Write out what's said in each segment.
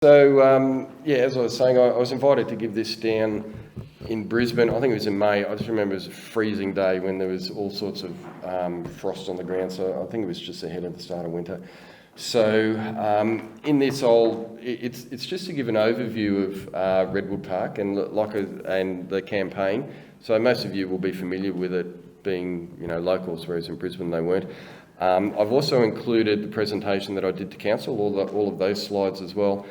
So, yeah, as I was saying, I was invited to give this down in Brisbane. I think it was in May. I just remember it was a freezing day when there was all sorts of frost on the ground. So I think it was just ahead of the start of winter. So in this, it's just to give an overview of Redwood Park and the campaign. So most of you will be familiar with it, being locals, whereas in Brisbane they weren't. I've also included the presentation that I did to council, all of those slides as well.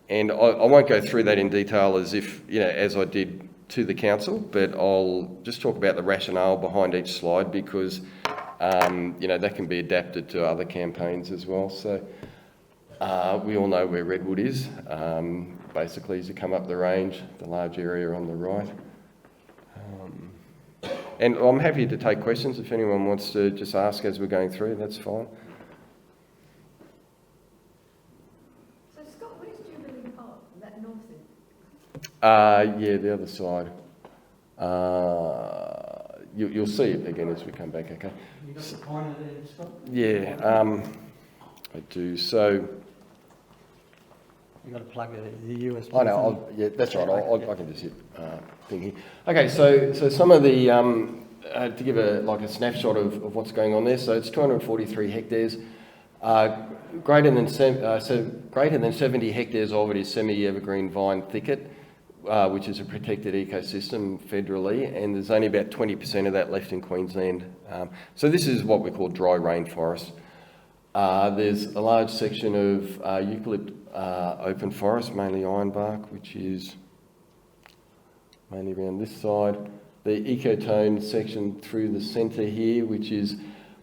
And I won't go through that in detail as I did to the council, but I'll just talk about the rationale behind each slide because, that can be adapted to other campaigns as well. So we all know where Redwood is. Basically, as you come up the range, the large area on the right. And I'm happy to take questions if anyone wants to just ask as we're going through, that's fine. So Scott, where's Jubilee Park? That north end? Yeah, the other side. You'll see it again as we come back, okay? You got the pointer there, Scott? Yeah, I do. So you got to plug the USB. I know. Yeah, that's right. I can just hit thing here. Okay, so some of the to give a snapshot of what's going on there. So it's 243 hectares. Greater than 70 hectares of it is semi-evergreen vine thicket, which is a protected ecosystem federally, and there's only about 20% of that left in Queensland. So this is what we call dry rainforest. There's a large section of eucalypt open forest, mainly ironbark, which is mainly around this side. The ecotone section through the centre here, which is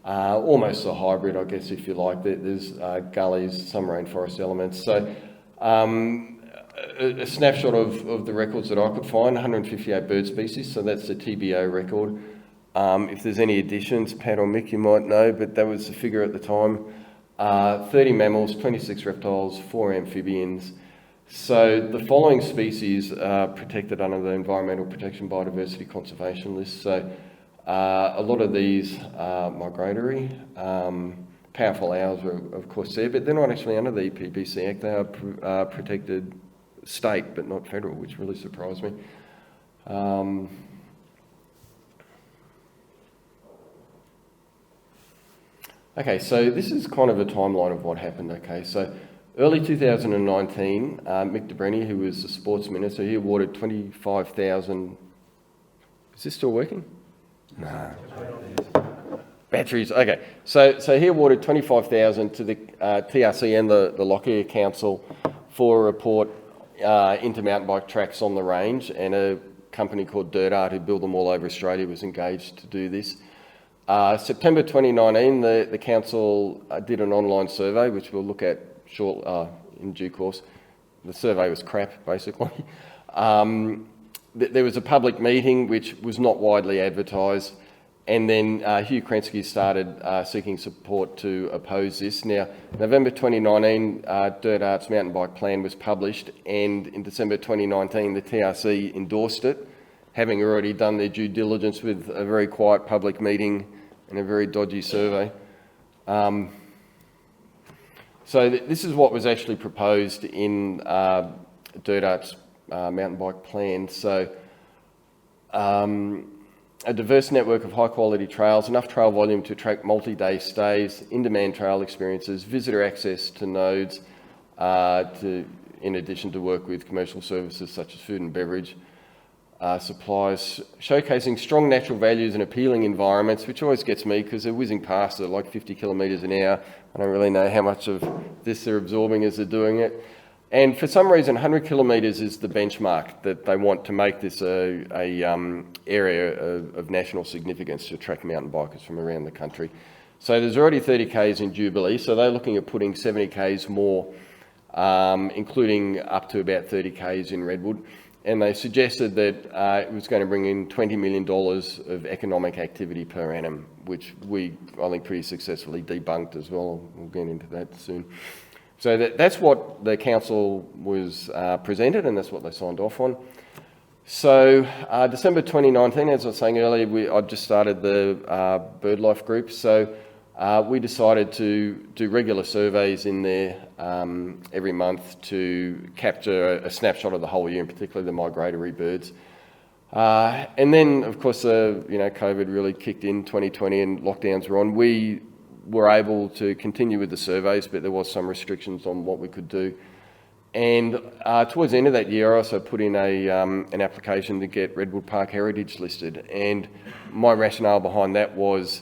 almost a hybrid, I guess, if you like. There's gullies, some rainforest elements. So a snapshot of the records that I could find, 158 bird species, so that's the TBO record. If there's any additions, Pat or Mick, you might know, but that was the figure at the time. 30 mammals, 26 reptiles, 4 amphibians. So the following species are protected under the Environmental Protection Biodiversity Conservation List. So a lot of these are migratory. Powerful owls are of course there, but they're not actually under the EPBC Act. They are protected state, but not federal, which really surprised me. Okay, so this is kind of a timeline of what happened. Okay, so early 2019, Mick de Brenny, who was the sports minister, he awarded 25,000. Is this still working? No. Batteries. Okay, so he awarded 25,000 to the TRC and the Lockyer Council for a report into mountain bike tracks on the range, and a company called Dirt Art, who build them all over Australia, was engaged to do this. September 2019, the council did an online survey, which we'll look at in due course. The survey was crap, basically. There was a public meeting which was not widely advertised, and then Hugh Krensky started seeking support to oppose this. Now, November 2019, Dirt Art's mountain bike plan was published, and in December 2019, the TRC endorsed it, having already done their due diligence with a very quiet public meeting and a very dodgy survey. So this is what was actually proposed in Dirt Art's mountain bike plan. So a diverse network of high quality trails, enough trail volume to attract multi-day stays, in-demand trail experiences, visitor access to nodes, in addition to work with commercial services such as food and beverage supplies, showcasing strong natural values and appealing environments, which always gets me because they're whizzing past at like 50 kilometres an hour. I don't really know how much of this they're absorbing as they're doing it. And for some reason, 100 kilometres is the benchmark that they want to make this a area of national significance to attract mountain bikers from around the country. So there's already 30 Ks in Jubilee, so they're looking at putting 70 Ks more, including up to about 30 Ks in Redwood. And they suggested that it was going to bring in $20 million of economic activity per annum, which we, I think, pretty successfully debunked as well. We'll get into that soon. So that's what the council was presented, and that's what they signed off on. So December 2019, as I was saying earlier, I just started the Birdlife group. So we decided to do regular surveys in there every month to capture a snapshot of the whole year, and particularly the migratory birds. And then, of course, COVID really kicked in 2020 and lockdowns were on. We were able to continue with the surveys, but there was some restrictions on what we could do. And towards the end of that year, I also put in an application to get Redwood Park heritage listed. And my rationale behind that was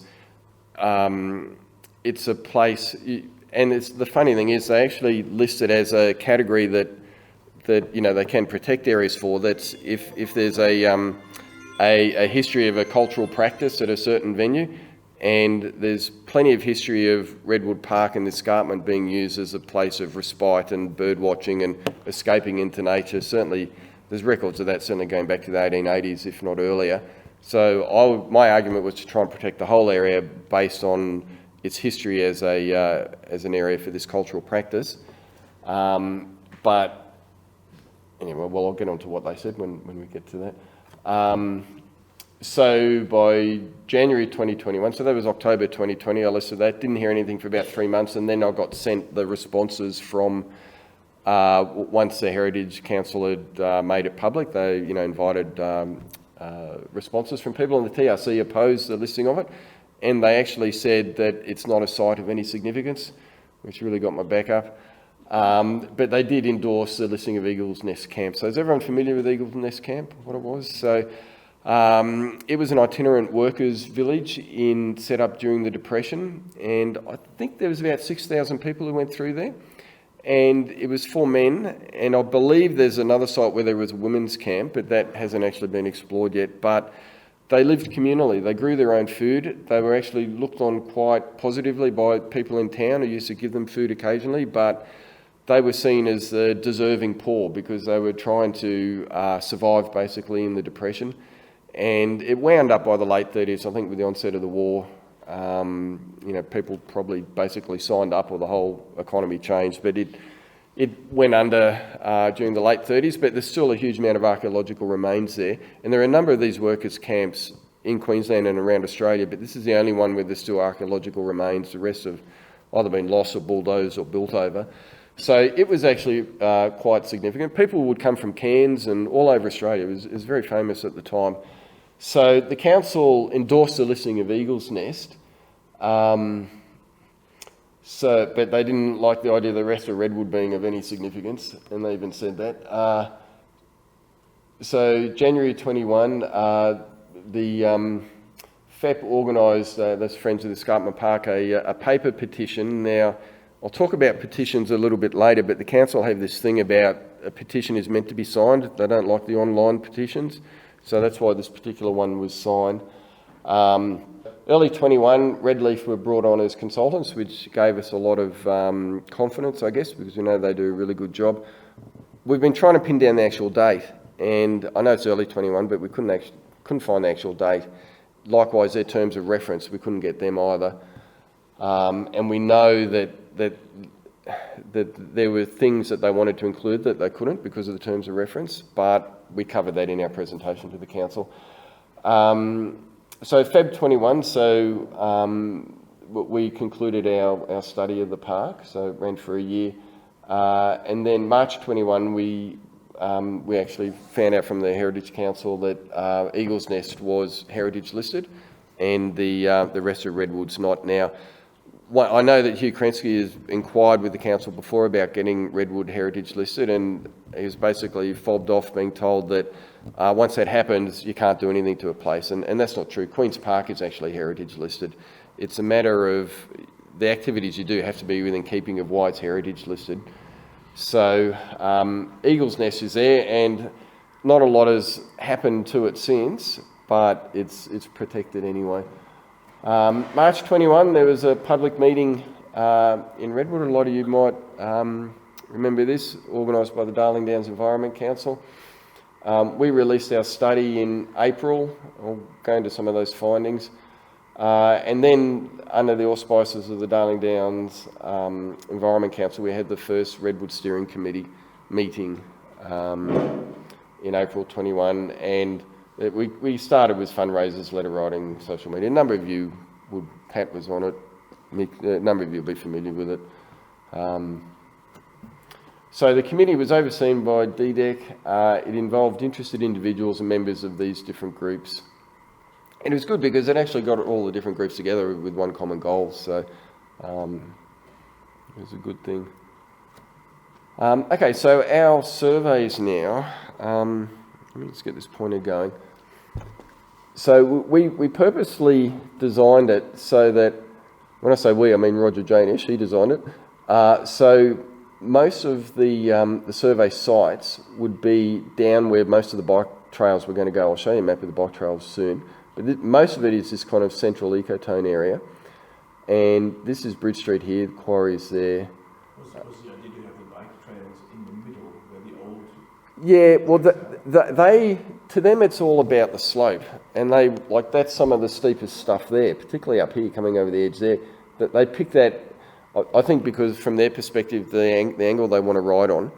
it's a place, and the funny thing is they actually list it as a category that they can protect areas for. That's if there's a history of a cultural practice at a certain venue, and there's plenty of history of Redwood Park and the escarpment being used as a place of respite and bird watching and escaping into nature. Certainly, there's records of that certainly going back to the 1880s, if not earlier. So my argument was to try and protect the whole area based on its history as an area for this cultural practice. But anyway, well, I'll get on to what they said when we get to that. So by January 2021, so that was October 2020, I listed that, didn't hear anything for about 3 months, and then I got sent the responses from, once the Heritage Council had made it public, they invited responses from people, and the TRC opposed the listing of it, and they actually said that it's not a site of any significance, which really got my back up. But they did endorse the listing of Eagle's Nest Camp. So is everyone familiar with Eagle's Nest Camp, what it was? So it was an itinerant workers' village set up during the Depression, and I think there was about 6,000 people who went through there, and it was for men, and I believe there's another site where there was a women's camp, but that hasn't actually been explored yet. But they lived communally, they grew their own food, they were actually looked on quite positively by people in town who used to give them food occasionally, but they were seen as the deserving poor because they were trying to survive basically in the Depression. And it wound up by the late 30s, I think, with the onset of the war. People probably basically signed up or the whole economy changed, but it went under during the late 30s, but there's still a huge amount of archaeological remains there. And there are a number of these workers' camps in Queensland and around Australia, but this is the only one where there's still archaeological remains. The rest have either been lost or bulldozed or built over. So it was actually quite significant. People would come from Cairns and all over Australia. It was very famous at the time. So the council endorsed the listing of Eagle's Nest, but they didn't like the idea of the rest of Redwood being of any significance, and they even said that. So January 21, the FEP organised, that's Friends of the Escarpment Park, a paper petition. Now, I'll talk about petitions a little bit later, but the council have this thing about a petition is meant to be signed. They don't like the online petitions. So that's why this particular one was signed. Early 21, Redleaf were brought on as consultants, which gave us a lot of confidence, I guess, because we know they do a really good job. We've been trying to pin down the actual date, and I know it's early 21, but we couldn't find the actual date. Likewise, their terms of reference, we couldn't get them either. And we know that there were things that they wanted to include that they couldn't because of the terms of reference, but we covered that in our presentation to the council. So Feb 21, we concluded our study of the park, so it ran for a year. And then March 21, we actually found out from the Heritage Council that Eagle's Nest was heritage listed, and the rest of Redwood's not. Now, I know that Hugh Krensky has inquired with the council before about getting Redwood heritage listed, and he was basically fobbed off being told that once that happens, you can't do anything to a place, and that's not true. Queen's Park is actually heritage listed. It's a matter of the activities you do have to be within keeping of why it's heritage listed. So Eagle's Nest is there, and not a lot has happened to it since, but it's protected anyway. March 21, there was a public meeting in Redwood. A lot of you might remember this, organised by the Darling Downs Environment Council. We released our study in April. I'll go into some of those findings. And then, under the auspices of the Darling Downs Environment Council, we had the first Redwood Steering Committee meeting in April 21, and we started with fundraisers, letter writing, social media. A number of you Pat was on it, Mick, a number of you will be familiar with it. So the committee was overseen by DDEC. It involved interested individuals and members of these different groups. And it was good because it actually got all the different groups together with one common goal. So it was a good thing. Okay, so our surveys now. Let me just get this pointer going. So we purposely designed it so that, when I say we, I mean Roger Janish, he designed it. So most of the survey sites would be down where most of the bike trails were going to go. I'll show you a map of the bike trails soon. But most of it is this kind of central ecotone area. And this is Bridge Street here, the quarry's there. Was the idea to have the bike trails in the middle where the old... Yeah, well, to them it's all about the slope. And that's some of the steepest stuff there, particularly up here coming over the edge there. That they pick that, I think, because from their perspective, the angle they want to ride on.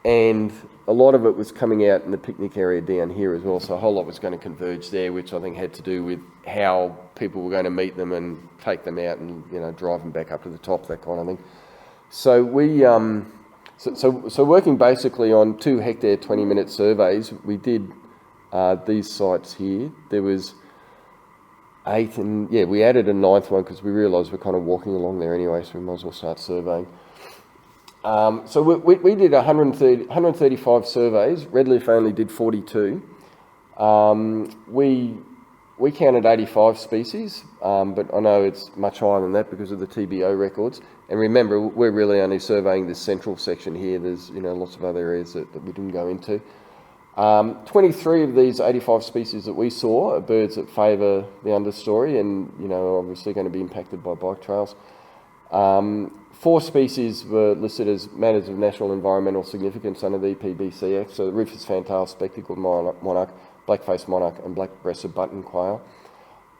And a lot of it was coming out in the picnic area down here as well, so a whole lot was going to converge there, which I think had to do with how people were going to meet them and take them out and, you know, drive them back up to the top, that kind of thing. So we, so working basically on 2 hectare 20-minute surveys, we did these sites here. There was 8, and yeah, we added a 9th one because we realised we're kind of walking along there anyway, so we might as well start surveying. So we did 135 surveys. Redlife only did 42. We counted 85 species, but I know it's much higher than that because of the TBO records. And remember, we're really only surveying this central section here. There's, you know, lots of other areas that we didn't go into. 23 of these 85 species that we saw are birds that favour the understory and, you know, are obviously going to be impacted by bike trails. 4 species were listed as matters of national environmental significance under the EPBC Act, so the rufous fantail, spectacled monarch, black-faced monarch and black-breasted button quail.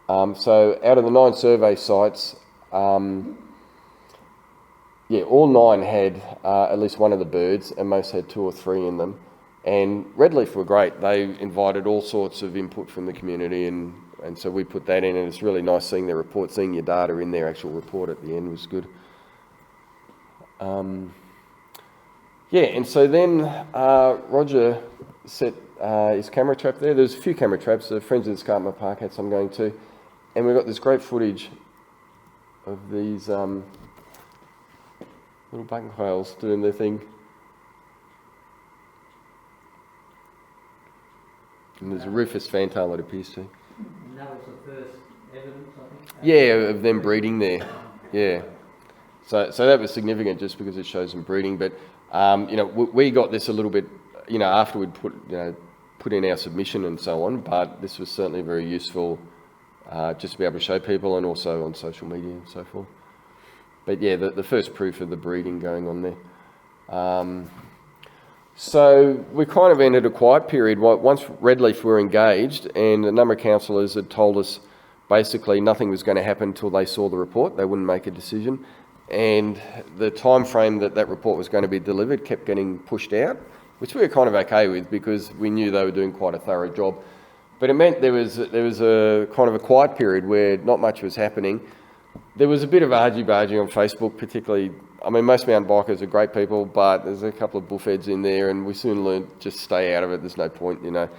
So out of the 9 survey sites, all 9 had at least one of the birds, and most had 2 or 3 in them. And Redleaf were great. They invited all sorts of input from the community, and so we put that in, and it's really nice seeing their report, seeing your data in their actual report at the end was good. And so then Roger set his camera trap there. There's a few camera traps. The friends of the Scot Park had some going too. And we've got this great footage of these little button quails doing their thing. And there's a rufous fantail, it appears to. And that was the first evidence, I think? Yeah, of them breeding there. Yeah. So that was significant just because it shows them breeding. But, you know, we got this a little bit, you know, after we'd put in our submission and so on. But this was certainly very useful just to be able to show people, and also on social media and so forth. But yeah, the first proof of the breeding going on there. So we kind of entered a quiet period. Once Redleaf were engaged, and a number of councillors had told us basically nothing was going to happen until they saw the report. They wouldn't make a decision. And the time frame that report was going to be delivered kept getting pushed out, which we were kind of okay with because we knew they were doing quite a thorough job. But it meant there was a kind of a quiet period where not much was happening. There was a bit of argy-bargy on Facebook, particularly. I mean, most mountain bikers are great people, but there's a couple of bullheads in there, and we soon learned just stay out of it. There's no point, you know.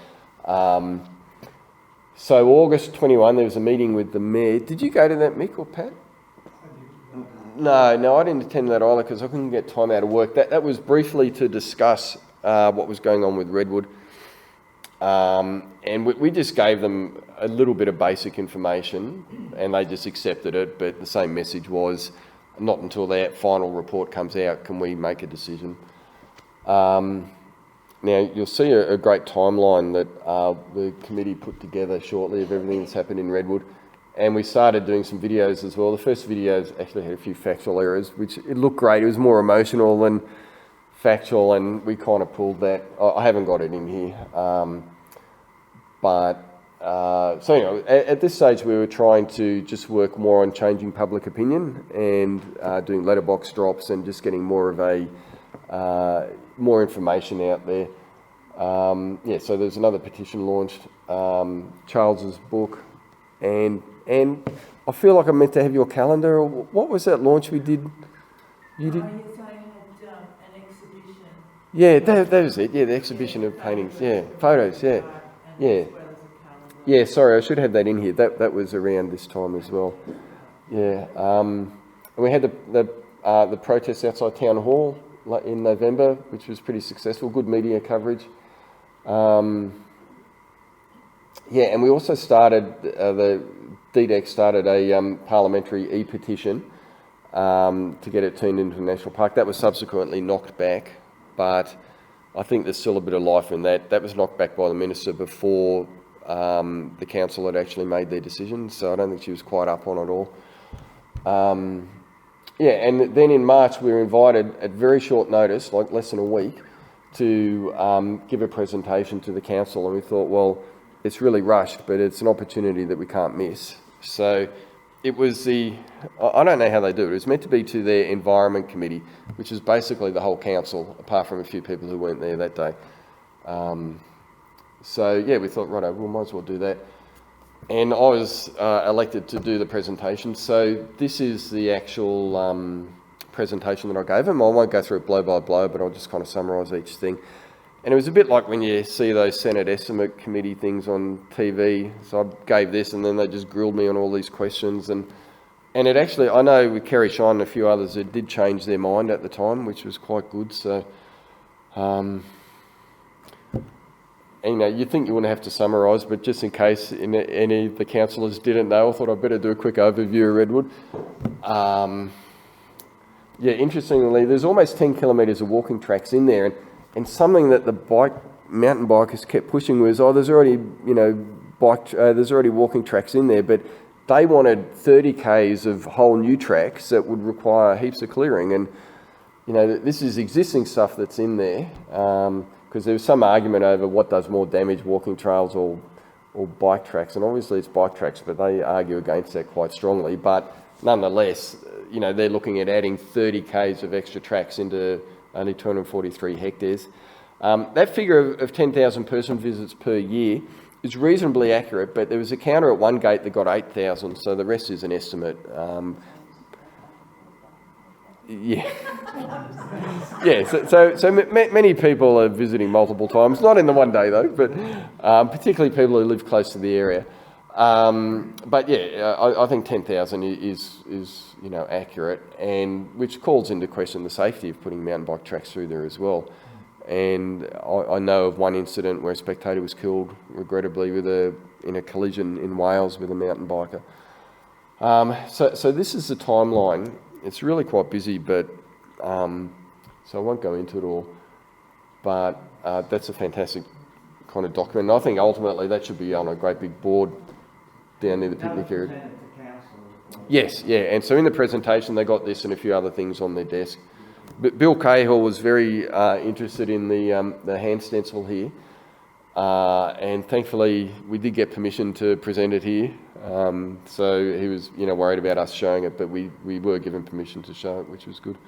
So August 21, there was a meeting with the mayor. Did you go to that, Mick or Pat? No, I didn't attend that either because I couldn't get time out of work. That was briefly to discuss what was going on with Redwood. And we just gave them a little bit of basic information and they just accepted it, but the same message was, not until that final report comes out can we make a decision. Now, you'll see a great timeline that the committee put together shortly of everything that's happened in Redwood. And we started doing some videos as well. The first videos actually had a few factual errors, which it looked great. It was more emotional than factual, and we kind of pulled that. I haven't got it in here. So, you know, at this stage we were trying to just work more on changing public opinion and doing letterbox drops and just getting more of a, more information out there. So there's another petition launched, Charles's book, and And I feel like I'm meant to have your calendar. Or what was that launch we did? You did? Yes, I had an exhibition. Yeah, that was it. Yeah, the exhibition of paintings. Yeah, photos. Yeah, yeah. As well as a calendar. Yeah, sorry, I should have that in here. That was around this time as well. Yeah, and we had the protests outside Town Hall in November, which was pretty successful. Good media coverage. Yeah, and we also started the DDEC started a parliamentary e-petition to get it turned into a national park. That was subsequently knocked back, but I think there's still a bit of life in that. That was knocked back by the minister before the council had actually made their decision, so I don't think she was quite up on it all. Yeah, and then in March we were invited at very short notice, like less than a week, to give a presentation to the council, and we thought, well, it's really rushed, but it's an opportunity that we can't miss. So it was I don't know how they do it. It was meant to be to their Environment Committee, which is basically the whole council, apart from a few people who weren't there that day. So yeah, we thought, righto, we might as well do that. And I was elected to do the presentation. So this is the actual presentation that I gave them. I won't go through it blow by blow, but I'll just kind of summarise each thing. And it was a bit like when you see those Senate Estimate Committee things on TV. So I gave this and then they just grilled me on all these questions. And it actually, I know with Kerry Shine and a few others, it did change their mind at the time, which was quite good. So, and, you know, you'd think you wouldn't have to summarise, but just in case any of the councillors didn't know, I thought I'd better do a quick overview of Redwood. Yeah, interestingly, there's almost 10 kilometres of walking tracks in there. And something that the mountain bikers kept pushing was, there's already, there's already walking tracks in there, but they wanted 30 k's of whole new tracks that would require heaps of clearing. And, you know, this is existing stuff that's in there, because there was some argument over what does more damage, walking trails or bike tracks. And obviously it's bike tracks, but they argue against that quite strongly. But nonetheless, you know, they're looking at adding 30 k's of extra tracks into only 243 hectares. That figure of 10,000 person visits per year is reasonably accurate, but there was a counter at one gate that got 8,000, so the rest is an estimate. Yeah, yeah. So many people are visiting multiple times, not in the one day though, but particularly people who live close to the area. But yeah, I think 10,000 is accurate, and which calls into question the safety of putting mountain bike tracks through there as well. And I know of one incident where a spectator was killed, regrettably, in a collision in Wales with a mountain biker. So this is the timeline. It's really quite busy, but so I won't go into it all. But that's a fantastic kind of document. And I think ultimately that should be on a great big board down near the picnic area. Yes, yeah, and so in the presentation they got this and a few other things on their desk. But Bill Cahill was very interested in the hand stencil here, and thankfully we did get permission to present it here. So he was, worried about us showing it, but we were given permission to show it, which was good.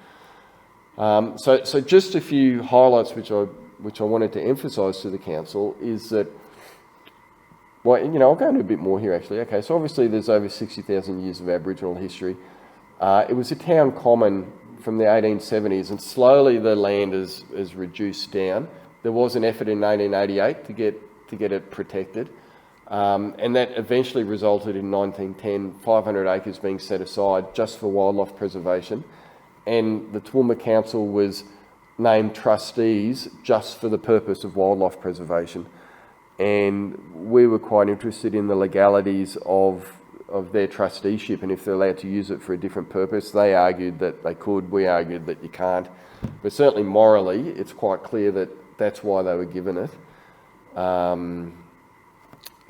So just a few highlights which I wanted to emphasise to the council is that. Well, I'll go into a bit more here actually. Okay, so obviously there's over 60,000 years of Aboriginal history. It was a town common from the 1870s, and slowly the land has reduced down. There was an effort in 1888 to get it protected, and that eventually resulted in 1910 500 acres being set aside just for wildlife preservation, and the Toowoomba Council was named trustees just for the purpose of wildlife preservation. And we were quite interested in the legalities of their trusteeship and if they're allowed to use it for a different purpose. They argued that they could, we argued that you can't. But certainly morally, it's quite clear that that's why they were given it.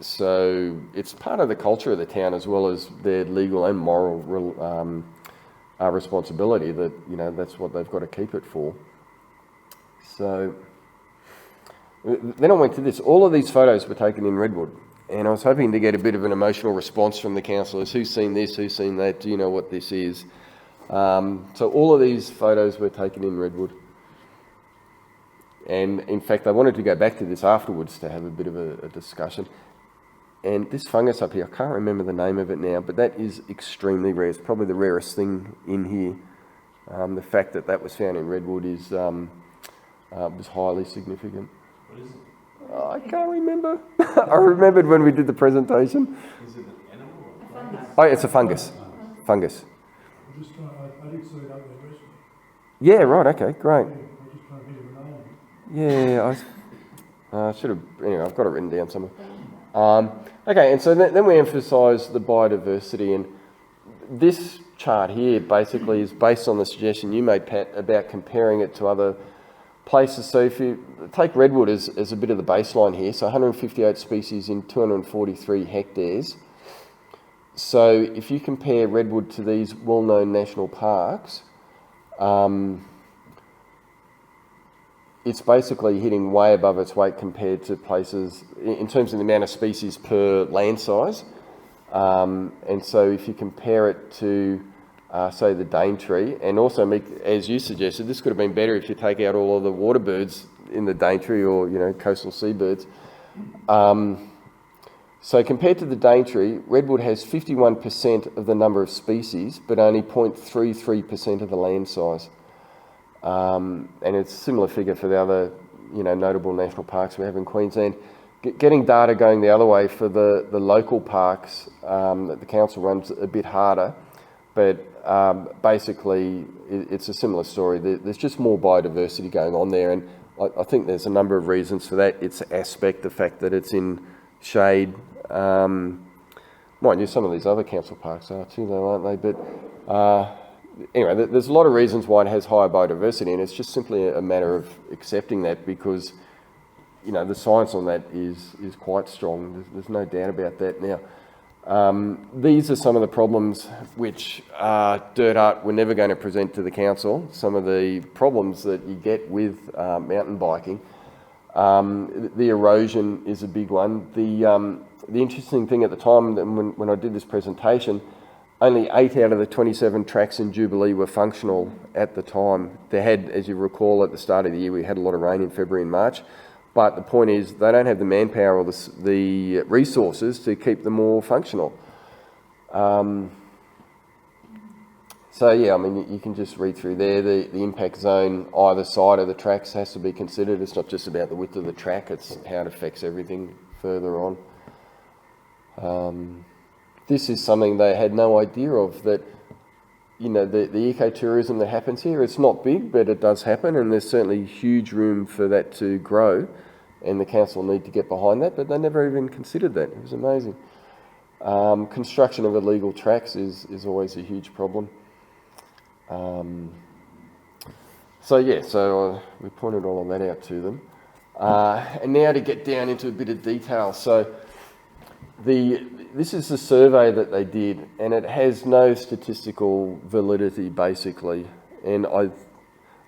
So it's part of the culture of the town as well as their legal and moral responsibility that, that's what they've got to keep it for. So then I went to this. All of these photos were taken in Redwood, and I was hoping to get a bit of an emotional response from the councillors. Who's seen this? Who's seen that? Do you know what this is? So all of these photos were taken in Redwood. And in fact, I wanted to go back to this afterwards to have a bit of a discussion. And this fungus up here, I can't remember the name of it now, but that is extremely rare. It's probably the rarest thing in here. The fact that that was found in Redwood is was highly significant. What is it? I can't remember. I remembered when we did the presentation. Is it an animal or a plant? Oh, it's a fungus. Fungus. I'm just trying, I did see it up there recently. Yeah, right, okay, great. Yeah, I'm just trying to think of a name. Yeah, I should have, anyway, I've got it written down somewhere. Okay, and so then we emphasise the biodiversity, and this chart here basically is based on the suggestion you made, Pat, about comparing it to other places. So if you take Redwood as a bit of the baseline here, so 158 species in 243 hectares. So if you compare Redwood to these well-known national parks, it's basically hitting way above its weight compared to places in terms of the amount of species per land size. And so if you compare it to, say, the Daintree, and also, as you suggested, this could have been better if you take out all of the water birds in the Daintree or, you know, coastal seabirds. So compared to the Daintree, Redwood has 51% of the number of species, but only 0.33% of the land size. And it's a similar figure for the other, you know, notable national parks we have in Queensland. Getting data going the other way for the local parks that the council runs a bit harder, but basically it's a similar story. There's just more biodiversity going on there, and I think there's a number of reasons for that. Its aspect, the fact that it's in shade. Mind you, some of these other council parks are too, though, aren't they? But anyway, there's a lot of reasons why it has higher biodiversity, and it's just simply a matter of accepting that, because, you know, the science on that is quite strong. There's no doubt about that. Now, these are some of the problems which Dirt Art we're never going to present to the council. Some of the problems that you get with mountain biking. The erosion is a big one. The interesting thing at the time, when I did this presentation, only 8 out of the 27 tracks in Jubilee were functional at the time. They had, as you recall, at the start of the year, we had a lot of rain in February and March. But the point is, they don't have the manpower or the resources to keep them all functional. So yeah, I mean, you can just read through there. The impact zone either side of the tracks has to be considered. It's not just about the width of the track, it's how it affects everything further on. This is something they had no idea of, that, you know, the ecotourism that happens here, it's not big, but it does happen, and there's certainly huge room for that to grow, and the council need to get behind that, but they never even considered that. It was amazing. Construction of illegal tracks is always a huge problem. So we pointed all of that out to them. And now to get down into a bit of detail. So this is the survey that they did, and it has no statistical validity, basically. And I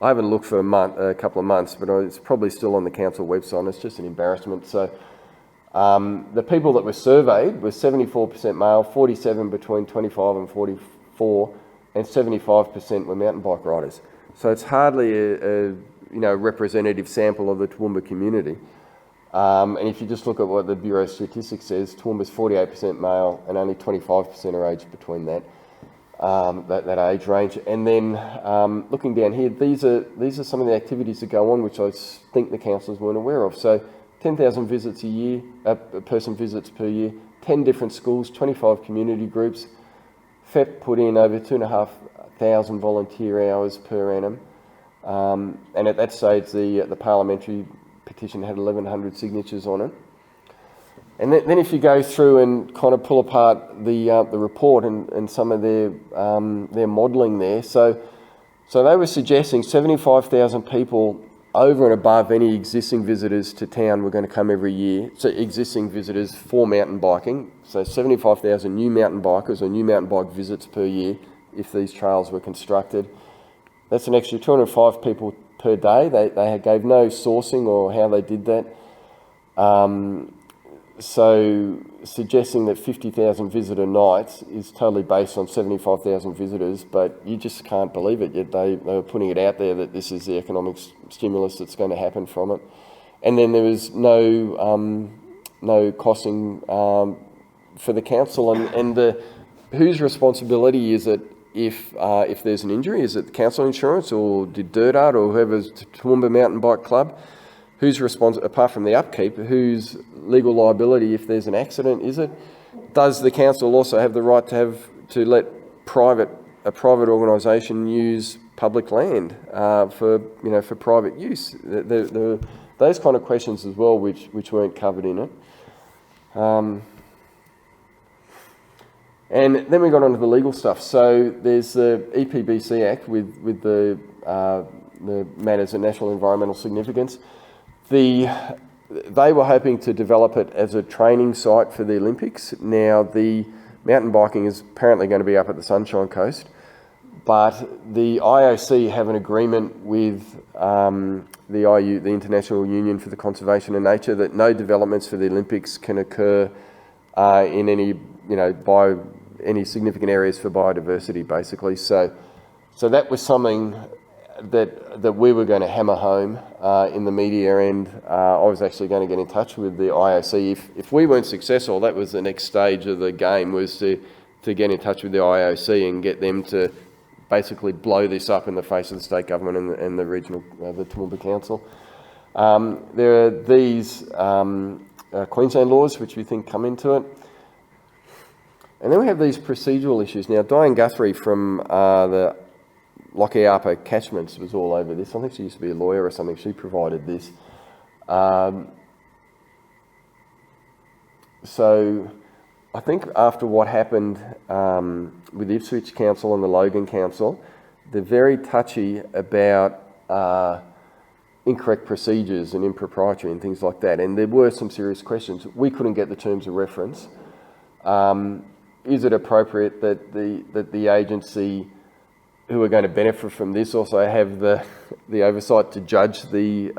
haven't looked for a couple of months, but it's probably still on the council website, and it's just an embarrassment. So the people that were surveyed were 74% male, 47 between 25 and 44, and 75% were mountain bike riders. So it's hardly a representative sample of the Toowoomba community. And if you just look at what the Bureau of Statistics says, Toowoomba's 48% male and only 25% are aged between that age range. And then looking down here, these are some of the activities that go on, which I think the councillors weren't aware of. So 10,000 visits a year, person visits per year, 10 different schools, 25 community groups. FEP put in over 2,500 volunteer hours per annum. And at that stage, the parliamentary petition had 1,100 signatures on it. And then if you go through and kind of pull apart the report and some of their modelling there, so they were suggesting 75,000 people over and above any existing visitors to town were going to come every year. So existing visitors for mountain biking, so 75,000 new mountain bikers or new mountain bike visits per year if these trails were constructed. That's an extra 205 people per day. They gave no sourcing or how they did that. So suggesting that 50,000 visitor nights is totally based on 75,000 visitors, but you just can't believe it. Yet they were putting it out there that this is the economic stimulus that's going to happen from it. And then there was no no costing for the council, and whose responsibility is it if there's an injury? Is it the council insurance, or did Dirt Art, or whoever's Toowoomba Mountain Bike Club? Who's responsible, apart from the upkeep, whose legal liability if there's an accident is it? Does the council also have the right to let a private organisation use public land for private use? Those kind of questions as well, which weren't covered in it. And then we got onto the legal stuff. So there's the EPBC Act with the matters of national environmental significance. They were hoping to develop it as a training site for the Olympics. Now, the mountain biking is apparently going to be up at the Sunshine Coast, but the IOC have an agreement with the International Union for the Conservation of Nature, that no developments for the Olympics can occur in any significant areas for biodiversity, basically. So that was something that we were going to hammer home in the media, and I was actually going to get in touch with the IOC. If we weren't successful, that was the next stage of the game, was to get in touch with the IOC and get them to basically blow this up in the face of the state government and the regional, the Toowoomba Council. There are these Queensland laws which we think come into it. And then we have these procedural issues. Now, Diane Guthrie from the Lockyer Upper catchments was all over this. I think she used to be a lawyer or something. She provided this. So I think after what happened with the Ipswich Council and the Logan Council, they're very touchy about incorrect procedures and impropriety and things like that. And there were some serious questions. We couldn't get the terms of reference. Is it appropriate that the agency who are going to benefit from this also have the oversight to judge the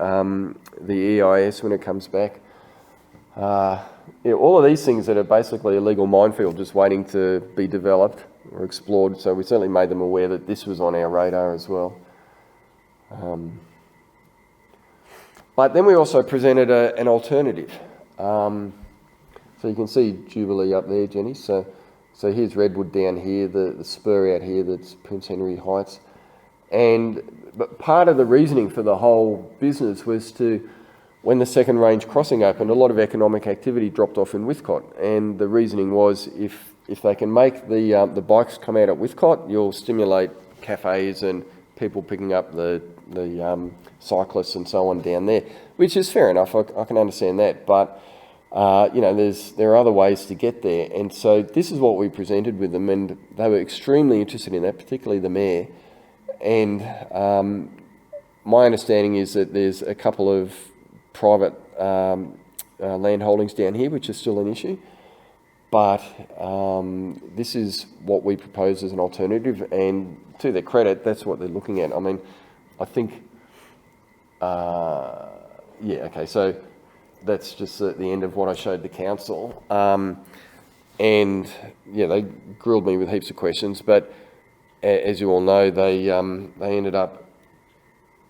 EIS when it comes back? All of these things that are basically a legal minefield just waiting to be developed or explored. So we certainly made them aware that this was on our radar as well. But then we also presented an alternative. So you can see Jubilee up there, Jenny. So here's Redwood down here, the spur out here, that's Prince Henry Heights. But part of the reasoning for the whole business was when the second range crossing opened, a lot of economic activity dropped off in Whithcott. And the reasoning was if they can make the bikes come out at Whithcott, you'll stimulate cafes and people picking up the cyclists and so on down there, which is fair enough. I can understand that. But there are other ways to get there. And so this is what we presented with them, and they were extremely interested in that, particularly the mayor. And my understanding is that there's a couple of private land holdings down here, which is still an issue. But this is what we propose as an alternative, and to their credit, that's what they're looking at. I mean, I think, so that's just the end of what I showed the council. And they grilled me with heaps of questions, but as you all know, they ended up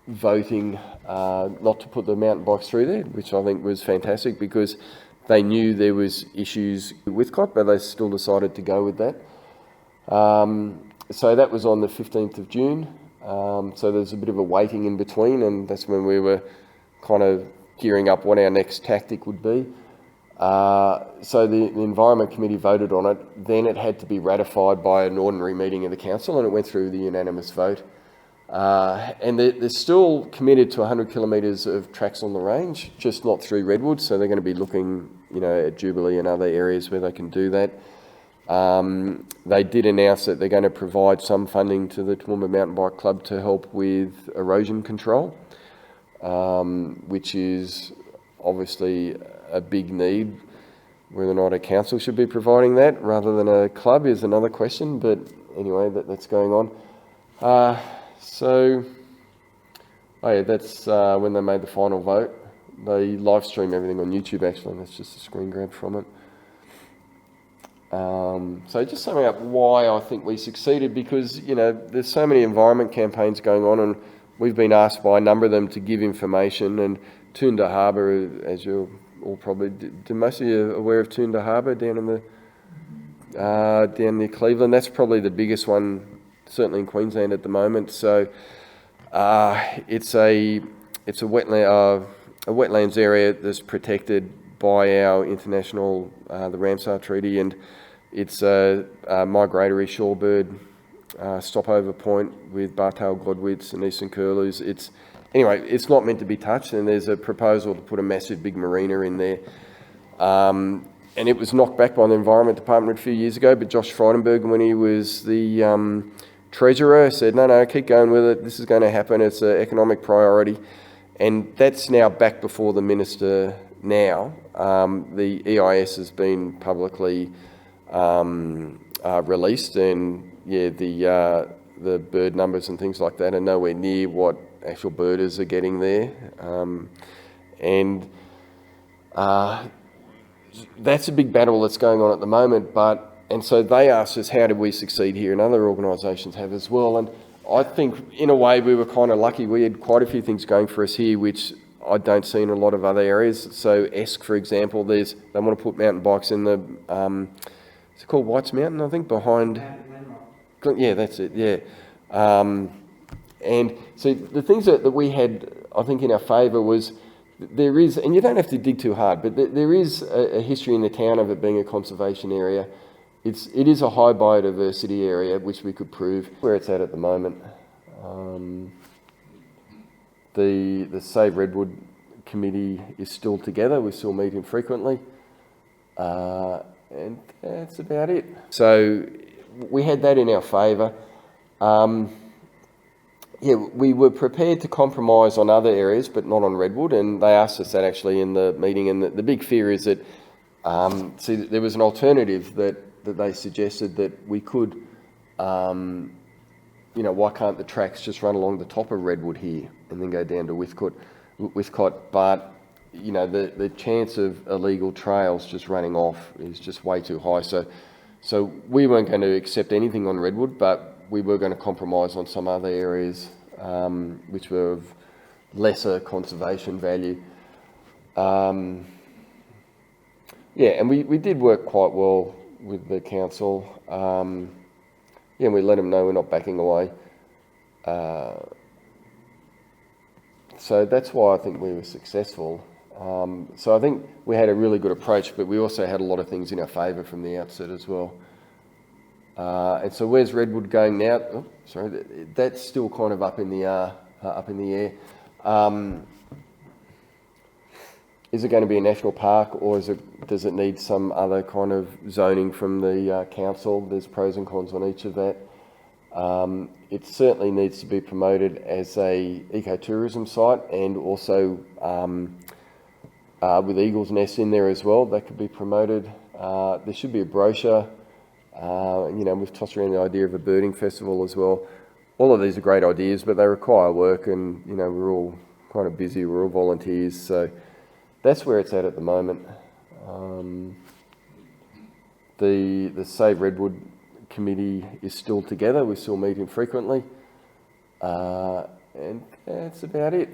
voting not to put the mountain bikes through there, which I think was fantastic, because they knew there was issues with Scot, but they still decided to go with that. So that was on the 15th of June. So there's a bit of a waiting in between, and that's when we were kind of gearing up what our next tactic would be. So the Environment Committee voted on it. Then it had to be ratified by an ordinary meeting of the council, and it went through the unanimous vote. And they're still committed to 100 kilometres of tracks on the range, just not through Redwood. So they're going to be looking, at Jubilee and other areas where they can do that. They did announce that they're going to provide some funding to the Toowoomba Mountain Bike Club to help with erosion control, which is obviously a big need. Whether or not a council should be providing that rather than a club is another question, but anyway, that's going on. That's when they made the final vote. They live stream everything on YouTube, actually, and that's just a screen grab from it. So just summing up why I think we succeeded, because, there's so many environment campaigns going on, and we've been asked by a number of them to give information, and Toondah Harbour, as you're all probably, do most of you aware of Toowomba Harbour down in the, down near Cleveland? That's probably the biggest one, certainly in Queensland at the moment. So it's a wetlands area that's protected by our international, the Ramsar Treaty, and it's a migratory shorebird stopover point with bar-tailed godwits and eastern curlews. Anyway, it's not meant to be touched, and there's a proposal to put a massive big marina in there. And it was knocked back by the Environment Department a few years ago, but Josh Frydenberg, when he was the Treasurer, said, no, keep going with it. This is going to happen. It's an economic priority. And that's now back before the Minister now. The EIS has been publicly released, and yeah, the bird numbers and things like that are nowhere near what actual birders are getting there. That's a big battle that's going on at the moment, and so they asked us, how did we succeed here? And other organisations have as well. And I think in a way we were kind of lucky. We had quite a few things going for us here, which I don't see in a lot of other areas. So Esk, for example, they want to put mountain bikes in the, is it called White's Mountain, I think, behind? Yeah, that's it, yeah. And so the things that we had, I think, in our favour was, there is, and you don't have to dig too hard, but there is a history in the town of it being a conservation area. It is a high biodiversity area, which we could prove where it's at the moment. The Save Redwood committee is still together. We're still meeting frequently. And that's about it. So we had that in our favour. Yeah, we were prepared to compromise on other areas, but not on Redwood, and they asked us that actually in the meeting. And the big fear is that, there was an alternative that they suggested that we could, why can't the tracks just run along the top of Redwood here and then go down to Withcott? But, the chance of illegal trails just running off is just way too high. So we weren't going to accept anything on Redwood, but we were going to compromise on some other areas which were of lesser conservation value. And we did work quite well with the council. And we let them know we're not backing away. So that's why I think we were successful. So I think we had a really good approach, but we also had a lot of things in our favour from the outset as well. And so where's Redwood going now? Oh, sorry, that's still kind of up in the air. Is it going to be a national park, or does it need some other kind of zoning from the council? There's pros and cons on each of that. It certainly needs to be promoted as a ecotourism site, and also with Eagle's Nest in there as well, that could be promoted. There should be a brochure. We've tossed around the idea of a birding festival as well. All of these are great ideas, but they require work, and we're all kind of busy. We're all volunteers, so that's where it's at the moment. The Save Redwood committee is still together. We're still meeting frequently, and that's about it.